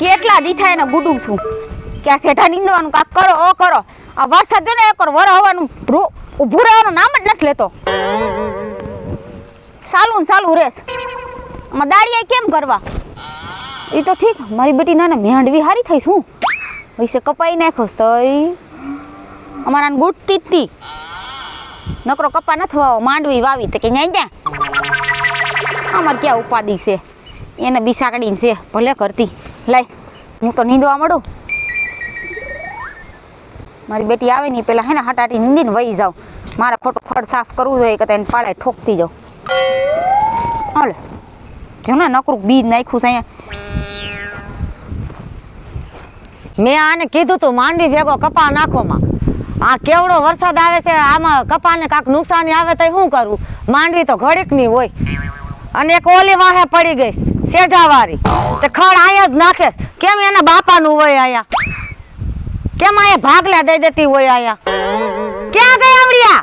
કેટલા દી થાય એને ગુડું છું કે આ શેઠા નીંદવાનું કાક કરો ઓ કરો. આ વરસાદ જો ને એકર વર હવાનું ઊભું રહેવાનું નામ જ નથી લેતો. ચાલુ રેસ આમાં દાડિયા કેમ કરવા? એ તો ઠીક, મારી બેટી નાને મેંડવી હારી થઈ શું વિશે કપાઈ નાખોસ તો અમારા ગુટતી જ તી નકરો કપા નથી વાવો માંડવી વાવી તો કે ન્યા ત્યાં અમારે ક્યાં ઉપાદી છે એને બિસાકડીને છે ભલે કરતી. લાય હું તો નીંદવા મળું. મારી બેટી આવે ને પેલા હે ને હટાટી નીંદીને વહી જાઉં. મારે ખોટું ખડ સાફ કરવું જોઈએ કે તેને પાળે ઠોકતી જાઉં. હાલે જો ને નકરું બીજ નાખ્યું છે અહીંયા. મેં આને કીધું તું માંડી ભેગો કપા નાખોમાં. આ કેવડો વરસાદ આવે છે, આમાં કપાને કાંક નુકસાની આવે તો શું કરવું? માંડવી તો ઘડીકની હોય. અને એક ઓલી વાહે પડી ગઈ શેઢાવાળી તે ખડ અહીંયા જ નાખેસ. કેમ એના બાપાનું હોય અહીંયા? કેમ અહીંયા ભાગલા દઈ દેતી હોય અહીંયા? ક્યાં ગઈ આવડિયા?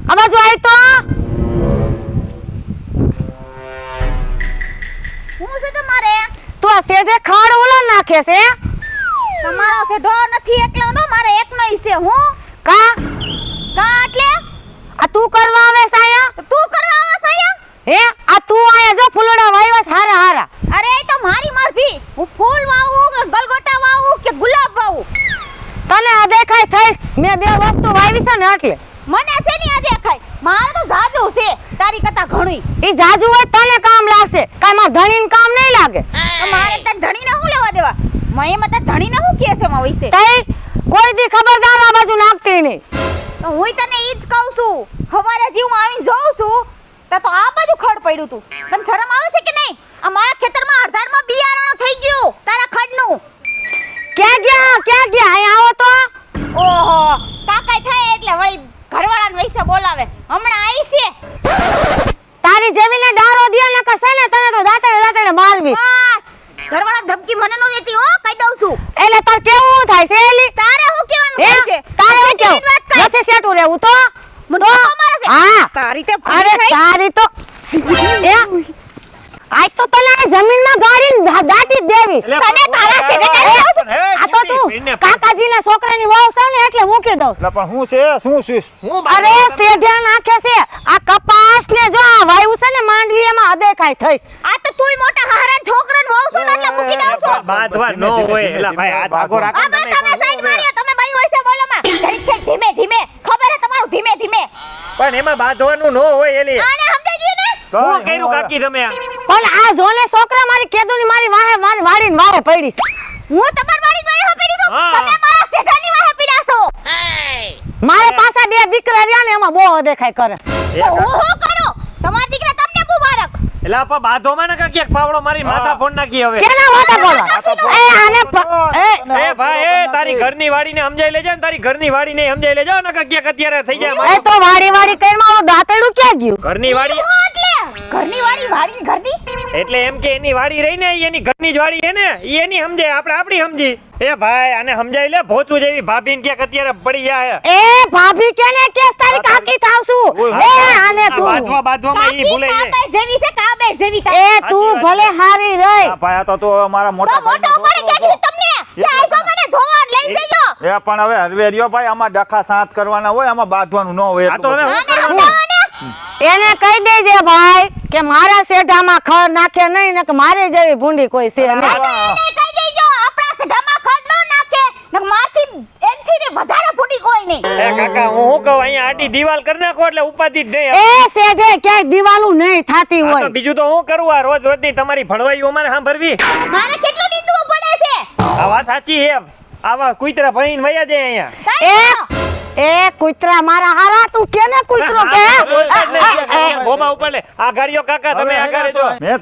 આ બાજુ આવી તો હું છે તમારે તો આ શેઢે ખડ ઓલા નાખે છે. તમારો સેઢો નથી એકલાનો, મારે એકનો ઈ છે. હું કા એટલે આ તું કરવા આવે છે અહીંયા? તો તું કરવા આવસ અહીંયા? હે આ તું અહીંયા જો ફૂલડા વાવ્યા છે હારા હારા. અરે એ તો મારી મરજી. હું ફૂલ વાવું કે ગલગોટા વાવું કે ગુલાબ વાવું તને આ દેખાય થઈશ. મેં બે વસ્તુ વાવી છે ને એટલે મને છે ની આ દેખાય. મારે તો જાજુ છે તારી કરતા ઘણી. ઈ જાજુ હોય તને કામ લાગશે, કાઈ માં ધણીને કામ નહીં લાગે. તો મારે તાર ધણીને હું લેવા દેવા? મય એમાં તાર ધણીને હું કે છે માં વિશે? તઈ કોઈ દી ખબરદાર આ બાજુ નાખતી નહીં. તો હુંય તને ઈ જ કહું છું. હવારે જે હું આવીને જોઉં છું તો આ બાજુ ખડ પડ્યું તું. તને શરમ આવે છે કે નહીં? આ મારા ખેતરમાં અડધારમાં બિયારણ થઈ ગયું તારા ખડનું. ક્યાં ગયા અહીં આવો તો. ઓહો કાકાઈ થાય એટલે વળી ઘરવાળાને વૈસે બોલાવે. હમણાં આવી છે. તારી જેવીને ડારો દિયા ન કસે ને તને તો દાતડે મારવી. બસ ઘરવાળા ધમકી મને નો દેતી હો, કહી દઉં છું. એટલે તાર કેવું થાય છે એલી? તારે હું કેવાનું થાય છે? તારે હું કેવું નથી સેટું રહેવું તો મને તો મારે છે. હા તારી તે અરે તારી તો એ આજ તો તને જમીનમાં ગાડીને દાટી દેવી. તને તારા છે આ તો તું કાકાજીના છોકરાની વહુ છે ને એટલે મૂકી દઉં. પણ હું છે શું અરે સેઢિયા નાખે છે આ કપાસ ને જો આ વાયુ છે ને માંડવી એમાં અદેખાય થઈશ. આ તો તુંય મોટા હારા છોકરાને વહુ છો ને એટલે મૂકી દઉં છું. બાંધવા ન હોય એલા ભાઈ હાથ આગો રાખો. આ બસ તમે સાઈડ માર્યા. તમે બાઈ હોય છે બોલો માં. ઘડીક થઈ ધીમે ધીમે. ખબર હે તમારું ધીમે ધીમે. પણ એમાં બાંધવાનું ન હોય એલી. આને સમજાઈ ગયું ને? હું કર્યું કાકી તમે? પણ આ જોને છોકરા મારી કેદુની મારી વાહે મારી વાડીને વાહે પડી છે. હું તમાર વાડી વાહે પડી છું. હા. તમે મારા શેઠાની વાહે પીડા છો. મારે પાછા બે દીકરા રહ્યા ને એમાં બહુ અદેખાય કરે છે. તો હું શું કરું? તમારા દીકરા તમને મુબારક. એલા આપા બાંધોમાં ને કાકી એક પાવડો મારી માથા ફોડ નાખી હવે. કેના વાટા બોલવા? એ આને એ ભાઈ એ તારી ઘરની વાડીને સમજાઈ લેજે ને તારી ઘરની વાડીને સમજાઈ લેજો ને કાકી અત્યારે થઈ જાય. એ તો વાડી કઈ મારું દાંતેડું ક્યાં ગયું? ઘરની વાડી એટલે ઘરની વાડી ઘરની. એટલે એમ કે એની વાડી રહી ને એની ઘરની જ વાડી હે ને ઈ એની સમજે આપણે આપણી સમજી. એ ભાઈ આને સમજાઈ લે ભોચું જેવી ભાભીને ક્યાંક અત્યારે પડી જાય. એ ભાભી કેને કેસ તારી કાકી થાવસું. એ આને તું બાંધવામાં ઈ ભૂલે છે. કાબેશ જેવી છે કાબેશ જેવી. એ તું ભલે હારી રહી. ભાઈ આ તો મારા મોટા તો મોટો પડે ક્યાં કીધું તમને કે આજો મને ધોવા લઈ જજો. એ પણ હવે હરવે રહ્યો ભાઈ આમાં ડખા સાત કરવાના હોય આમાં બાંધવાનું ન હોય. આ તો હવે આને સમજાવવાને. એને કહી દેજે ભાઈ કે મારા શેઢામાં ખડ નાખે નહીં ને કે મારે જેવી ભૂંડી કોઈ છે નહીં. એને કહી દેજો આપણા સઢામાં ખડ ન નાખે નક માથી એનથી ને વધારે ફૂટી કોઈ નહીં. એ કાકા હું શું કહું અહીંયા આડી દીવાલ કરી નાખો એટલે ઉપાધિ જ નહીં. એ શેઢે ક્યાંય દિવાલું નહીં થાતી આ તો હોય. બીજું તો હું કરું આ રોજ રોજની તમારી ભણવાઈઓ અમારે સાંભળવી. મારે કેટલું નીંદવું પડે છે. આ વાત સાચી હે. આવા કુતરા ભણીને વયા જાય અહીંયા. એ કુતરા મારા હારા તું કેને કુતરો કે? બોબા ઉપર લે આ ગાડીઓ કાકા તમે આ ગાડી જો. મેં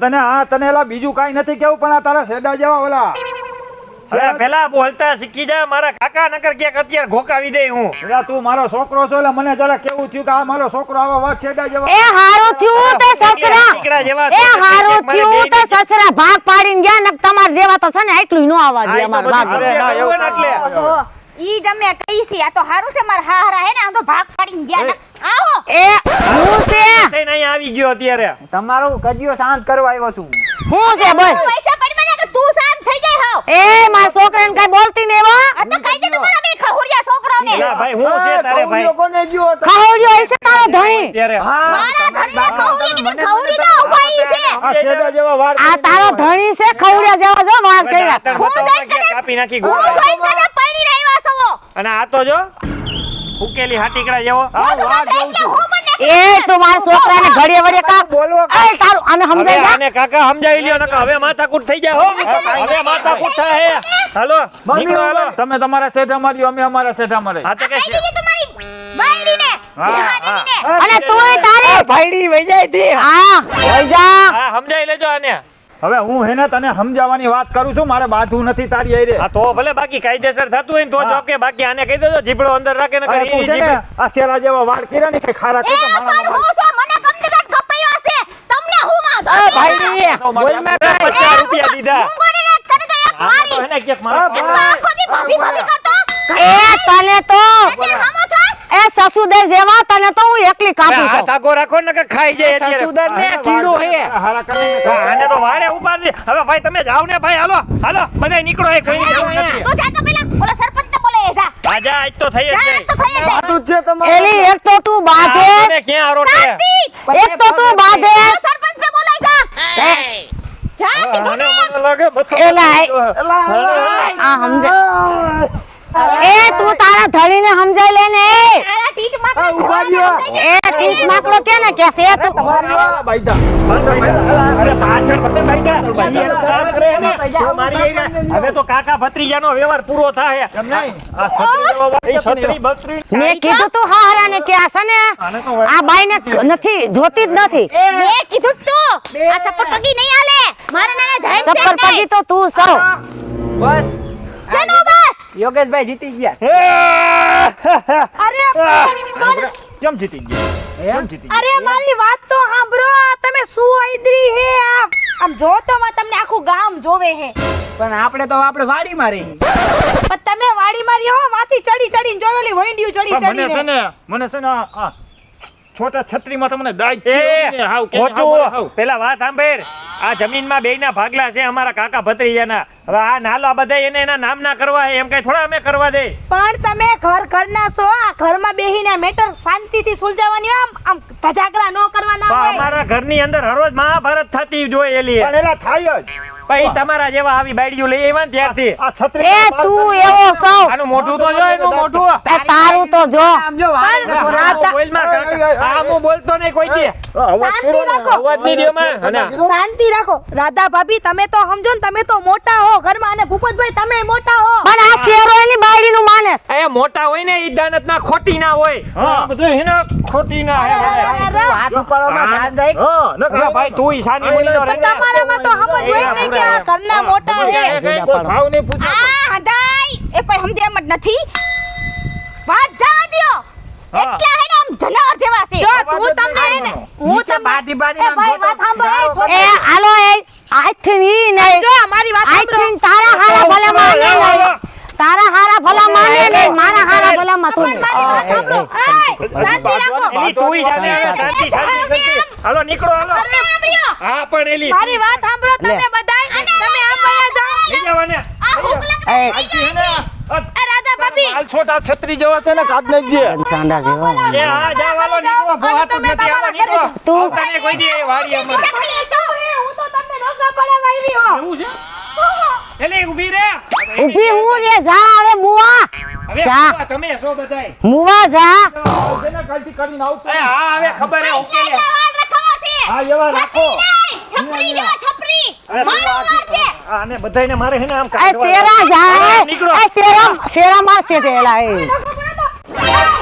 તને એલા બીજું કાઈ નથી કેવું પણ આ તારા સેડા જેવા ઓલા અરે પેલા બોલતા શીખી જા મારા કાકા નકર ક્યાંક અત્યારે ઘોકાવી દે હું. એલા તું મારો છોકરો છો એટલે મને જરા કેવું થયું કે આ મારો છોકરો આવા વાત સેડા જેવા. એ હારું થયું તે સસરા. દીકરા જેવા એ હારું થયું તે સસરા ભાગ પાડીને ગયા ને તમાર જેવા તો છે ને એટલું ન આવવા દે અમાર ભાગ. અરે ના એવું એટલે ઓહો ઈ તમે કઈ છે આ તો હારું છે માર હારા હે ને આમ તો ભાગ પાડીને ગયા ને. આવો એ હું છે થઈને અહીંયા આવી ગયો અત્યારે. તમારું કજિયો શાંત કરવા આવ્યો છું. હું છે બોલ. પૈસા પડી મને કે તું શાંત થઈ જાય ખવડિયો કોને ગયો હતો? ખવડ્યો હશે તારો ધણી. ત્યારે મારા ઘડીએ ખવરી કીધી, ખવરી તો ઉભા ઈ છે. આ શેડા જેવા વાળ આ તારો ધણી છે ખવડ્યા જેવા જો વાર કર્યા છે. દાંતણ બતાવો કે કાપી નાખી હું ગોળા. જોઈને કદાચ પડી રહ્યા છો. અને આ તો જો ઉકેલી હાટીકડા જેવો આ વાળ જોઉં છું. હું મને એ તું મારા છોકરાને ઘડીએ વળે કા બોલવો એ તારું આને હવે સમજાઈ જા. આને કાકા સમજાવી લ્યો નકર હવે માથાકૂટ થઈ જાય હો હવે માથાકૂટ થાય હાલો નીકળો હાલો તમે તમારા સેઠા મારી અમે અમારા સેઠા મારે હા તો કે કહી દીધી તમારી બાયડીને, દેહાડીને. અને તું તારે ભાઈડી વઈ જાય થી હા વઈ જા. હા સમજાવી લેજો આને હવે હું હેને તને સમજાવવાની વાત કરું છું મારે બાધું નથી તારી હારે. હા તો ભલે બાકી કાયદેસર થતું હોય ને તો જો કે બાકી આને કહી દેજો જીભડો અંદર રાખે નકર અરે તું ઈ છે ને જીભ આ શેરા જેવા વાળ કર્યા ને કઈ ખારા એ કરતો મારા પણ મામા. હું છે, મને ગમતી વાત કપાયો હશે. તમને હું માં એ ભાઈડી બોલમાં કઈ 50 રૂપિયા દીધા હું કોને રાખ, તને તો એક આને તો મારીશ. એને ક્યાંક હા, મારો તો આખો દી ભાભી ભાભી કરતો. એ તને તો એટલે હામો થાસ. એ સસુદર જેવા તને તો હું એકલી કાપી આ છું. ધાગો રાખો ને કે ખાઈ જાય અત્યારે. સસુદર ને કીડો હે. હારા કરીને હા, આને તો વાડે ઉપાડી હવે ભાઈ તમે જાઓ ને ભાઈ હાલો હાલો બધાય નીકળો એ કોઈ જવું નથી તું જા તો પેલા ઓલા સરપંચને બોલે જા. આજા આજ તો થઈ જ જા, જાય તો થઈ જ જાય. બાધું જ છે તમારે. એલી એક તો તું બાધે તમે ક્યાં આરોટે શાંતિ. એક તો તું બાધે ઓલા સરપંચને બોલાઈ જા. જા, કીધું ને. મને લાગે બથો એલા આ સમજે એ તું તારા ધણીને સમજાઈ લે ને તારા ટીટમાં આ ઉભા રહ્યો. એ ટીક માકડો કે ને કે છે તું તમારા બાઈદા. અરે પાછળ બધે ભાઈ ભાઈ એનું કામ કરે ને તો મારી આઈને હવે તો કાકા ભત્રીજાનો વ્યવહાર પૂરો થાય એમ નહીં. આ છત્રી જેવા વાળ એ છે ને. છત્રી બત્રી મેં કીધું તું હારાને કે આ છે ને આને તો આ બાઈને નથી જોતી જ નથી મેં કીધું જ તું આ સપોર્ટ પગી નહીં આલે મારે નાના ધૈર્ય છે ચક્કર પગી તો તું સરો બસ ચનો બસ યોગેશભાઈ જીતી ગયા. અરે કેમ જીતી ગયા? કેમ જીતી ગયા? અરે મારી વાત તો સાંભળો તમે શું આઈદરી હે આમ જો તો તમને આખું ગામ જોવે હે પણ આપણે વાડીમાં રહી. પણ તમે વાડી મારી હો માથી ચડી ચડીને જોવેલી વૈંડિયું ચડી પણ મને છે ચડીને ને મને છે ને આ છોટા છત્રીમાં તમને દાજ એ છે હાવ કે હાવ કોચું પેલા વાત સાંભળ આ જમીનમાં બેયના ભાગલા છે અમારા કાકા ભત્રીજાના હવે આ નાલા બધા એને એના નામ ના કરવા હે, એમ કઈ થોડા અમે કરવા દે પણ તમે ઘરના છો આ ઘરમાં બેહીને મેટર શાંતિથી સુલઝાવવાની આમ આમ ધજાગરા ન કરવાના પણ હોય અમારા ઘરની અંદર હરોજ મહાભારત થતી જોઈએ એલી પણ એલા થાય જ. પછી તમારા જેવા આવી બાયડીઓ લઈ આવ્યા ને ત્યારથી આ છત્રી એ તું એવો સૌ આનું મોઢું તો જો એનું મોઢું એ તારું તો જો આમ જો વાડીમાં આ રાતા- મોબાઈલમાં કાકા, આ હું બોલતો નહીં કોઈ દી શાંતિ રાખો અવાજ નહીં દ્યો માં. અને શાંતિ રાખો રાધા ભાભી તમે તો સમજો ને તમે તો મોટા હો ઘરમાં અને ભૂપતભાઈ તમે મોટા હો પણ આ શેરો એની બાયડીનું માનેસ એ મોટા હોય ને ઈ દાનત ના ખોટી ના હોય હા. આ બધું એના ખોટી ના હે. તું હાથ ઉપાડવામાં સાથ રાખ. હા ન અરે ભાઈ તું ઈ સાની મુની નો પણ તમારામાં તો સમજ હોય ને કે આ ઘરના મોટા હે કોઈ ભાવ નહીં પૂછે. આ હદાઈ એ કોઈ સમજે એમ જ નથી વાત જવા દ્યો હા. એટલા હે ને આમ જનાવર જેવા છે જો તું તમને હે ને હું નીચે તમને બાધી બાધી એ ભાઈ વાત સાંભળ એ એ છોકરી આલો એ આજથી ઈ નહીં જો મારી વાત સાંભળો આજથી તારા હારા ભલા માને નહીં તારા હારા ભલા માને નહીં મારા હારા ભલા માં તું નહીં. મારી વાત સાંભળો એય, શાંતિ રાખો એલી તું ઈ જાને હવે શાંતિ શાંતિ શાંતિ હાલો નીકળો હાલો અરે આમર્યો હા પણ એલી મારી વાત સાંભળો તમે બધાય તમે આમ વયા જાઓ લઈ જવાને આ હુકલા એ આજથી હે ને એ રાધા ભાભી હાલ છોટા છત્રી જેવા છે ને કાઢ નાખજે. સાંડા જેવો એ હા જા વાલો નીકળો ભોવા તો તમે નથી હાલો તમારા નીકળો ઘરે તું- આવતા નહીં કોઈ દી એ વાડી અમારે ચકલી છો હે હું તો તમને નોકા પડાવવા આવી હો એવું છે એલી ઊભી રે ઊભી હું રે જા હવે મુવા હવે જા. ભોવા તમે છો બધાય મુવા જા આવજે ને કાલથી કરીને આવતો. એ હા હવે ખબર હે ઓકે લે વાળ રખવા છે હા એવા રાખો. છપરી જેવા છપરી અરે તું મારો આ માર છે આને બધાયને મારે હે ને આમ એ કાઢવા શેરા જા નીકળો એ શેરા મારશે તેલા એ નોકા પડો તો